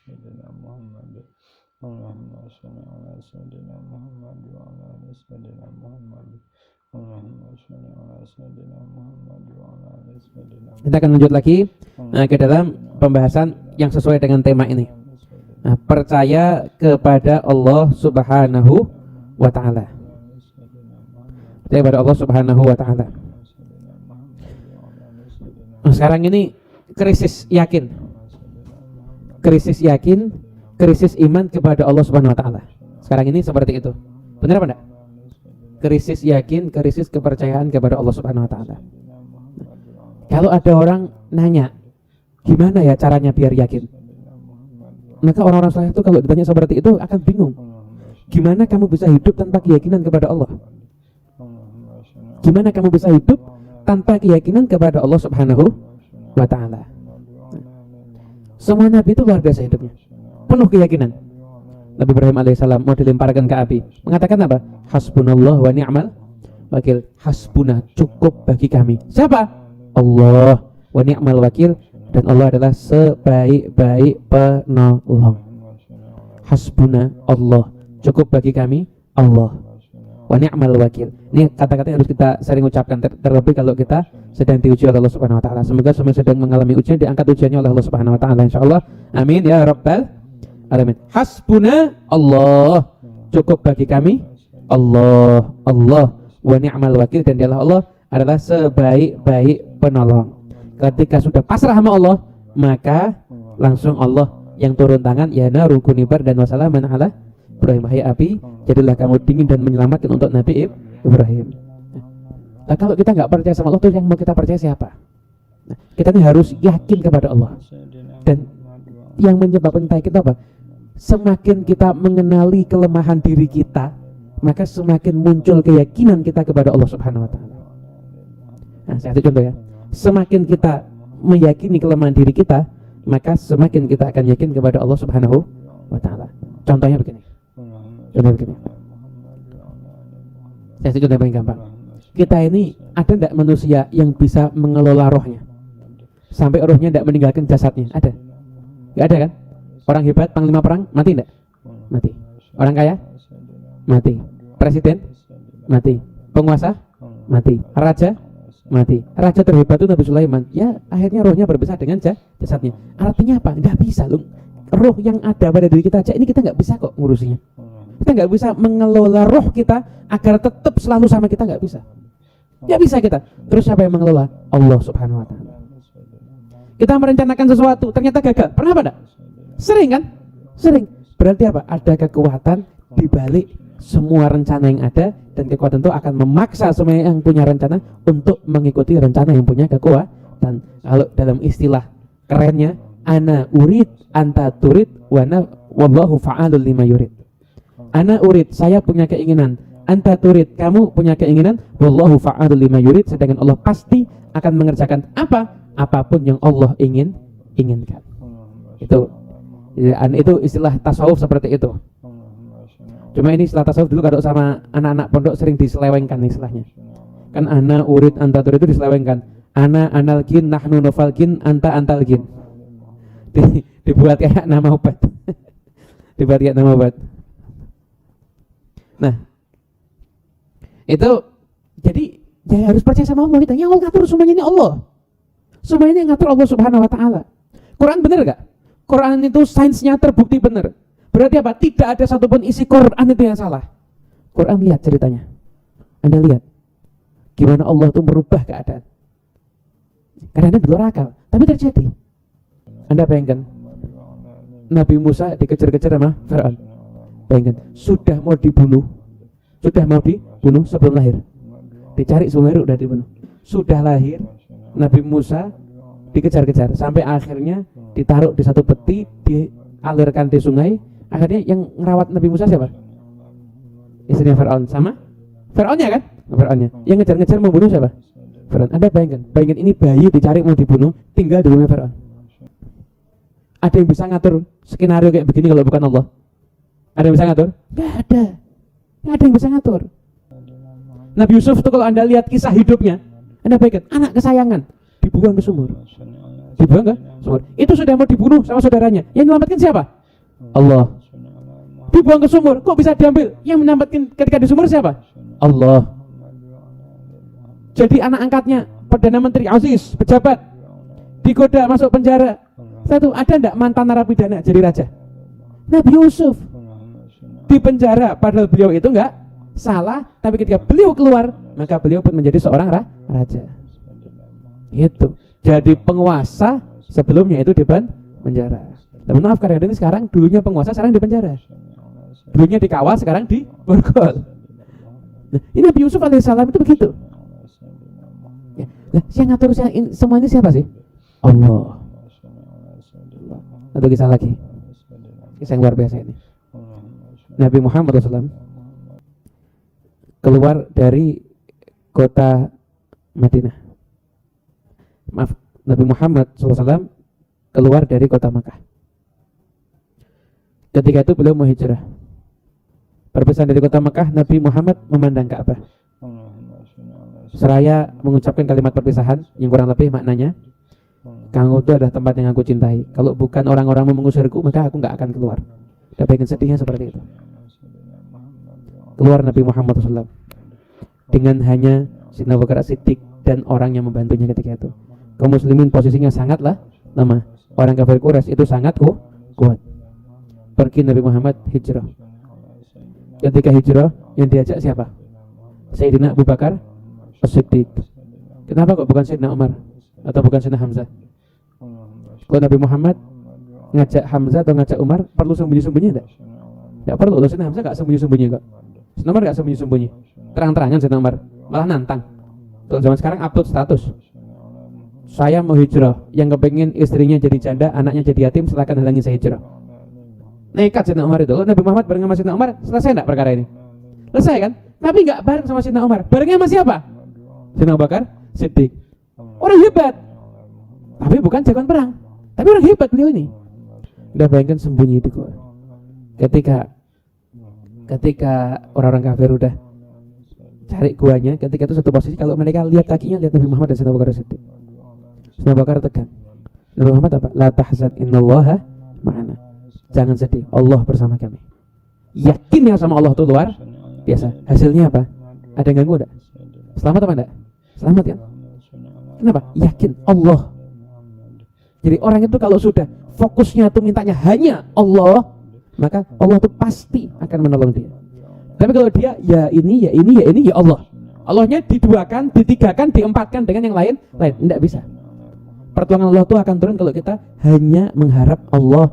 سيدنا محمد اللهم صل على سيدنا محمد وعلى آل سيدنا محمد اللهم صل على سيدنا محمد وعلى آل سيدنا محمد. Kita akan lanjut lagi ke dalam pembahasan yang sesuai dengan tema ini. Percaya kepada Allah Subhanahu wa Ta'ala. Percaya kepada Allah Subhanahu wa Ta'ala. Sekarang ini krisis yakin, krisis iman kepada Allah Subhanahu wa Ta'ala. Sekarang ini seperti itu. Benar apa enggak? Krisis yakin, krisis kepercayaan kepada Allah Subhanahu wa Ta'ala. Kalau ada orang nanya, gimana ya caranya biar yakin? Maka orang-orang saleh itu kalau ditanya seperti itu akan bingung. Gimana kamu bisa hidup tanpa keyakinan kepada Allah? Gimana kamu bisa hidup tanpa keyakinan kepada Allah Subhanahu wa Ta'ala? Semua nabi itu luar biasa hidupnya, penuh keyakinan. Nabi Ibrahim alaihissalam mau dilemparkan ke api, mengatakan apa? Hasbunallah wa ni'mal wakil. Hasbuna, cukup bagi kami. Siapa? Allah. Wa ni'mal wakil, dan Allah adalah sebaik-baik penolong. Hasbuna Allah, cukup bagi kami Allah. Wa ni'mal wakil. Ini kata-kata yang harus kita sering ucapkan, terlebih kalau kita sedang diuji oleh Allah Subhanahu wa Ta'ala. Semoga semua sedang mengalami ujian diangkat ujiannya oleh Allah Subhanahu wa Ta'ala, insyaallah. Amin ya rabbal alamin. Hasbuna Allah, cukup bagi kami Allah. Allah wa ni'mal wakil, dan dialah Allah adalah sebaik-baik penolong. Ketika sudah pasrah sama Allah, maka langsung Allah yang turun tangan, ya naru kuni bardan wa salaman ala Ibrahim. Hai api, jadilah kamu dingin dan menyelamatkan untuk Nabi Ibrahim. Nah, kalau kita nggak percaya sama Allah, tuh yang mau kita percaya siapa? Nah, kita ini harus yakin kepada Allah. Dan yang menyebabkan kita apa? Semakin kita mengenali kelemahan diri kita, maka semakin muncul keyakinan kita kepada Allah Subhanahu wa Ta'ala. Nah, saya kasih contoh ya. Semakin kita meyakini kelemahan diri kita, maka semakin kita akan yakin kepada Allah Subhanahu wa Ta'ala. Contohnya begini. Saya kasih contoh yang paling gampang. Kita ini ada enggak manusia yang bisa mengelola rohnya sampai rohnya enggak meninggalkan jasadnya? Ada? Enggak ada kan? Orang hebat, panglima perang, mati enggak? Mati. Orang kaya? Mati. Presiden? Mati. Penguasa? Mati. Raja? Mati. Raja terhebat itu Nabi Sulaiman. Ya, akhirnya rohnya berpisah dengan jasadnya. Artinya apa? Enggak bisa loh. Roh yang ada pada diri kita aja ini kita enggak bisa kok ngurusinya. Kita enggak bisa mengelola roh kita agar tetap selalu sama kita, enggak bisa. Ya bisa kita. Terus siapa yang mengelola? Allah Subhanahu wa Ta'ala. Kita merencanakan sesuatu, ternyata gagal. Pernah apa enggak? Sering kan? Sering. Berarti apa? Ada kekuatan di balik semua rencana yang ada, dan kekuatan itu akan memaksa semua yang punya rencana untuk mengikuti rencana yang punya kekuatan. Kalau dalam istilah kerennya, ana urid anta turid wana wallahu fa'alul lima yurid. Ana urid, saya punya keinginan. Anta turid, kamu punya keinginan. Wallahu fa'alul lima yurid, sedangkan Allah pasti akan mengerjakan apapun yang Allah inginkan. Itu istilah tasawuf seperti itu. Cuma ini istilah tasawuf dulu kalau sama anak-anak pondok sering diselewengkan istilahnya. Kan ana urid anta turid itu diselewengkan. Ana analgin nahnu nofalgin anta antalgin. Dibuat kayak nama obat. Dibuat kayak nama obat. Nah, itu jadi ya harus percaya sama Allah kita. Yang Allah ngatur semuanya ini Allah. Semuanya yang ngatur Allah Subhanahu wa Ta'ala. Quran benar gak? Quran itu sainsnya terbukti benar. Berarti apa? Tidak ada satupun isi Quran itu yang salah. Quran lihat ceritanya. Anda lihat gimana Allah itu merubah keadaan. Kadang-kadang di luar akal, tapi terjadi. Anda bayangkan Nabi Musa dikejar-kejar sama Fir'aun. Bayangkan, sudah mau dibunuh sebelum lahir. Dicari sungai udah dibunuh. Sudah lahir, Nabi Musa dikejar-kejar sampai akhirnya ditaruh di satu peti, dialirkan di sungai. Akhirnya yang ngerawat Nabi Musa siapa? Istrinya Fir'aun sama Fir'aunnya kan? Fir'aunnya. Yang ngejar-ngejar membunuh siapa? Fir'aun. Anda bayangkan ini bayi dicari mau dibunuh, tinggal di rumah Fir'aun. Ada yang bisa ngatur skenario kayak begini kalau bukan Allah? Ada yang bisa ngatur? Gak ada. Gak ada yang bisa ngatur. Nabi Yusuf itu kalau Anda lihat kisah hidupnya, Anda bayangkan anak kesayangan dibuang ke sumur. Dibuang ke sumur. Itu sudah mau dibunuh sama saudaranya. Yang menyelamatkan siapa? Allah. Dibuang ke sumur, kok bisa diambil? Yang menyelamatkan ketika di sumur siapa? Allah. Jadi anak angkatnya Perdana Menteri Aziz, pejabat, digoda masuk penjara. Satu, ada enggak mantan narapidana jadi raja? Nabi Yusuf di penjara, padahal beliau itu enggak salah, tapi ketika beliau keluar, maka beliau pun menjadi seorang raja. Itu. Jadi penguasa sebelumnya itu di penjara. Dan maaf kadang-kadang sekarang dulunya penguasa, sekarang di penjara. Dulunya dikawal, sekarang di borgol. Nah, ini Nabi Yusuf alaihissalam itu begitu. Ya. Nah, yang ngatur semua ini siapa sih? Allah. Satu kisah lagi, kisah yang luar biasa ini. Nabi Muhammad SAW keluar dari kota Madinah. Maaf, Nabi Muhammad SAW keluar dari kota Makkah. Ketika itu beliau mau hijrah. Perpisahan dari kota Makkah, Nabi Muhammad memandang Ka'bah. Seraya mengucapkan kalimat perpisahan yang kurang lebih maknanya, kamu itu adalah tempat yang aku cintai. Kalau bukan orang-orang mengusirku, maka aku nggak akan keluar. Udah bagian sedihnya seperti itu. Keluar Nabi Muhammad SAW dengan hanya Sayyidina Abu Bakar As-Siddiq dan orang yang membantunya ketika itu. Kaum muslimin posisinya sangatlah lemah. Orang kafir Quraisy itu sangat kuat. Pergi Nabi Muhammad hijrah. Ketika hijrah yang diajak siapa? Sayyidina Abu Bakar As-Siddiq. Kenapa kok bukan Sayyidina Umar atau bukan Sayyidina Hamzah? Kalau Nabi Muhammad ngajak Hamzah atau ngajak Umar perlu sembunyi-sembunyi enggak? Enggak perlu. Loh, Sayyidina Hamzah enggak sembunyi-sembunyi kok. Sayyidina Umar enggak sembunyi-sembunyi. Terang-terangan Sayyidina Umar, malah nantang. Kalau zaman sekarang upload status. Saya mau hijrah, yang kepengin istrinya jadi janda, anaknya jadi yatim, silakan halangi saya hijrah. Nekat Sayyidina Umar itu. Kalau Nabi Muhammad bareng sama Sayyidina Umar, selesai enggak perkara ini? Selesai kan? Tapi enggak bareng sama Sayyidina Umar. Barengnya sama siapa? Sayyidina Abu Bakar Siddiq. Orang hebat. Tapi bukan jagoan perang. Tapi orang hebat beliau ini. Udah bayangkan sembunyi di gua. Ketika orang-orang kafir udah cari guanya, ketika itu satu posisi kalau mereka lihat kakinya, lihat Nabi Muhammad dan Sayyidina Abu Bakar Siddiq. Sayyidina Abu Bakar tekan. Nabi Muhammad apa? La tahzan innallaha ma'ana. Jangan sedih, Allah bersama kami. Yakinnya sama Allah itu luar biasa. Hasilnya apa? Ada yang ganggu enggak? Selamat apa enggak? Selamat kan? Kenapa? Yakin Allah. Jadi orang itu kalau sudah fokusnya itu mintanya hanya Allah, maka Allah itu pasti akan menolong dia. Tapi kalau dia ya ini ya Allah. Allahnya diduakan, ditigakan, diempatkan dengan yang lain, tidak bisa. Pertolongan Allah itu akan turun kalau kita hanya mengharap Allah,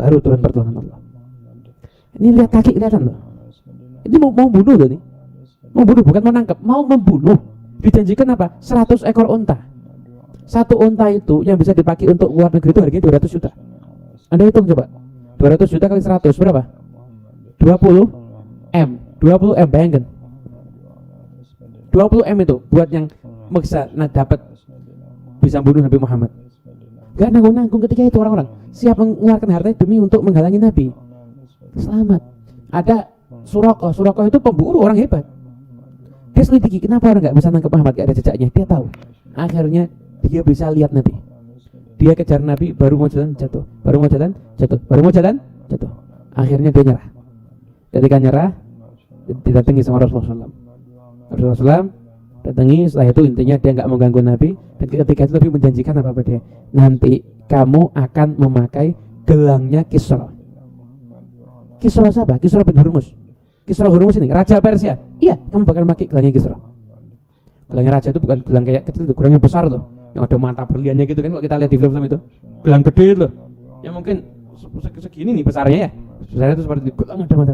baru turun pertolongan Allah. Ini lihat kaki, kelihatan loh. Ini mau bunuh loh nih. Mau bunuh, bukan mau nangkep, mau membunuh. Dijanjikan apa? 100 ekor unta. Satu unta itu yang bisa dipakai untuk luar negeri itu harganya 200 juta. Anda hitung coba. 200 juta kali 100 berapa? 20 M. 20 M, bayangkan. 20 M itu buat yang bisa dapat bisa bunuh Nabi Muhammad. Gak nanggung-nanggung ketika itu orang-orang siap mengeluarkan hartanya demi untuk menghalangi Nabi. Selamat. Ada Suraqah itu pemburu orang hebat. Dia selidiki kenapa orang gak bisa nangkep Muhammad, gak ada jejaknya. Dia tahu. Akhirnya dia bisa lihat Nabi. Dia kejar Nabi, baru mau jalan jatuh, baru mau jalan jatuh, baru mau jalan jatuh. Akhirnya dia nyerah. Ketika nyerah, didatangi sama Rasulullah. Rasulullah datangi, setelah itu intinya dia nggak mau ganggu Nabi. Dan ketika itu Nabi menjanjikan apa dia? Nanti kamu akan memakai gelangnya Kisra. Kisra siapa? Kisra bin Hurmuz. Kisra Hurmuz ini raja Persia. Iya, kamu bakal memakai gelangnya Kisra. Gelangnya raja itu bukan gelang kayak kecil, itu gelang yang besar loh, yang ada mata berliannya gitu kan, kalau kita lihat di film itu gelang gede loh, yang mungkin segini nih besarnya ya, besarnya itu seperti gelang ada mata.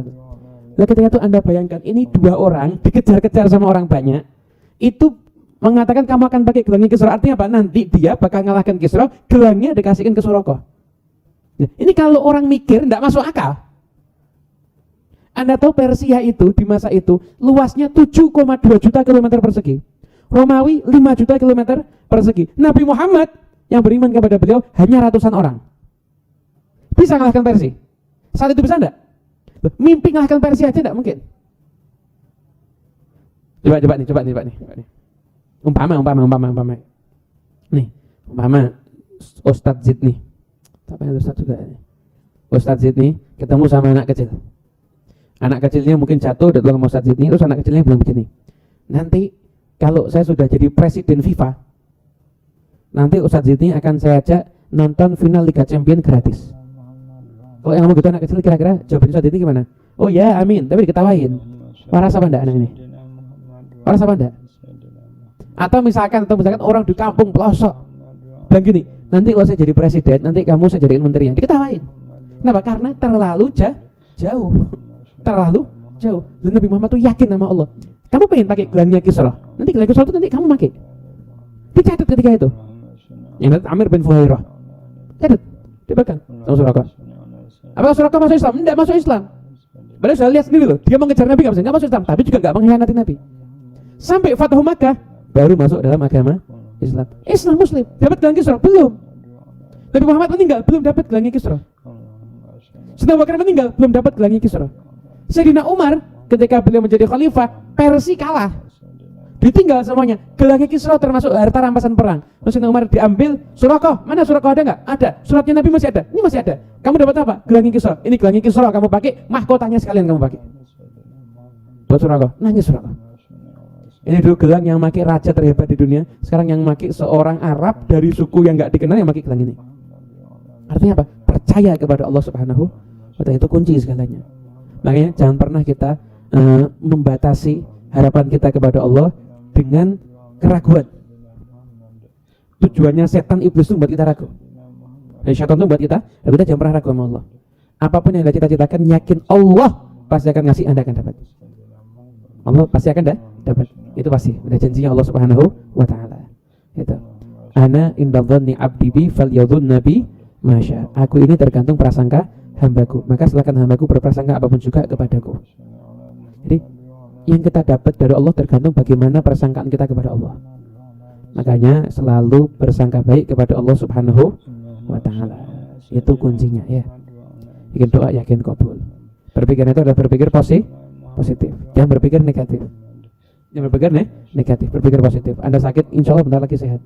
Nah ketika itu Anda bayangkan, ini dua orang dikejar-kejar sama orang banyak, itu mengatakan kamu akan pakai gelangnya Kisra, artinya apa? Nanti dia bakal ngalahkan Kisra, gelangnya dikasihkan ke Suraqah. Nah, ini kalau orang mikir tidak masuk akal. Anda tahu Persia itu di masa itu luasnya 7,2 juta kilometer persegi. Romawi 5 juta kilometer persegi. Nabi Muhammad yang beriman kepada beliau hanya ratusan orang. Bisa mengalahkan Persia? Saat itu bisa enggak? Mimpi mengalahkan Persia aja enggak mungkin. Coba nih. Umpama. Nih, umpama Ustadz Zid nih. Tak pengen Ustaz juga ini. Ustaz Zidni ketemu sama anak kecil. Anak kecilnya mungkin jatuh, datang sama Ustaz Zidni, terus anak kecilnya bilang begini, nanti kalau saya sudah jadi presiden FIFA, nanti Ustaz Zidni akan saya ajak nonton final Liga Champion gratis. Kalau yang ngomong gitu anak kecil kira-kira jawaban Ustaz Zidni gimana? Oh ya, amin, tapi diketawain. Waras apa enggak anak ini? Waras apa enggak? Atau misalkan orang di kampung pelosok bilang gini, nanti kalau saya jadi presiden, nanti kamu saya jadikan menteri, diketawain. Kenapa? Karena terlalu jauh. Terlalu jauh. Dan Nabi Muhammad tuh yakin sama Allah. Kamu pengen pakai gelangnya Kisra, nanti gelang Kisra itu nanti kamu pakai. Dicatat ketika itu. Yang Amir bin Fuhairah. Catat, dipegang sama Suraqah. Apa Suraqah masuk Islam? Tidak masuk Islam. Padahal saya lihat sendiri loh, dia mengejar Nabi nggak masuk Islam, tapi juga nggak mengkhianati Nabi. Sampai Fathu Makkah baru masuk dalam agama Islam. Islam Muslim, dapat gelang Kisra belum? Nabi Muhammad meninggal belum dapat gelangnya Kisra. Sayyidina Abu Bakar meninggal belum dapat gelangnya Kisra. Sayyidina Umar ketika beliau menjadi khalifah, Persia kalah, ditinggal semuanya. Gelangnya Kisra termasuk harta rampasan perang. Sayyidina Umar diambil. Suraqah, mana Suraqah ada nggak? Ada. Suratnya Nabi masih ada. Ini masih ada. Kamu dapat apa? Gelangnya Kisra. Ini gelangnya Kisra kamu pakai, mahkotanya sekalian kamu pakai. Buat Suraqah, nangis Suraqah. Ini dulu gelang yang pakai raja terhebat di dunia. Sekarang yang pakai seorang Arab dari suku yang nggak dikenal yang pakai gelang ini. Artinya apa? Percaya kepada Allah Subhanahu wa Ta'ala, itu kunci segalanya. Makanya jangan pernah kita membatasi harapan kita kepada Allah dengan keraguan. Tujuannya setan iblis itu buat kita ragu. Syaitan itu buat kita jangan pernah ragu sama Allah. Apapun yang Anda cita-citakan, yakin Allah pasti akan ngasih, Anda akan dapat. Allah pasti akan dapat. Itu pasti. Udah janjinya Allah Subhanahu wa Ta'ala. Itu. Ana inda dhanni abdi bi falyadhun nabi masya. Aku ini tergantung prasangka hambaku, maka silakan hambaku berprasangka apapun juga kepadaku. Jadi yang kita dapat dari Allah tergantung bagaimana persangkaan kita kepada Allah. Makanya selalu bersangka baik kepada Allah Subhanahu wa Ta'ala. Itu kuncinya ya. Bikin doa yakin kabul. Berpikir itu adalah berpikir positif. Jangan berpikir negatif. Jangan berpikir negatif, berpikir positif. Anda sakit, insya Allah bentar lagi sehat.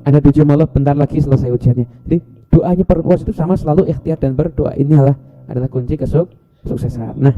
Anda diuji Allah, bentar lagi selesai ujiannya. Jadi doanya positif sama selalu ikhtiar dan berdoa, inilah adalah kunci kesuksesan. Nah,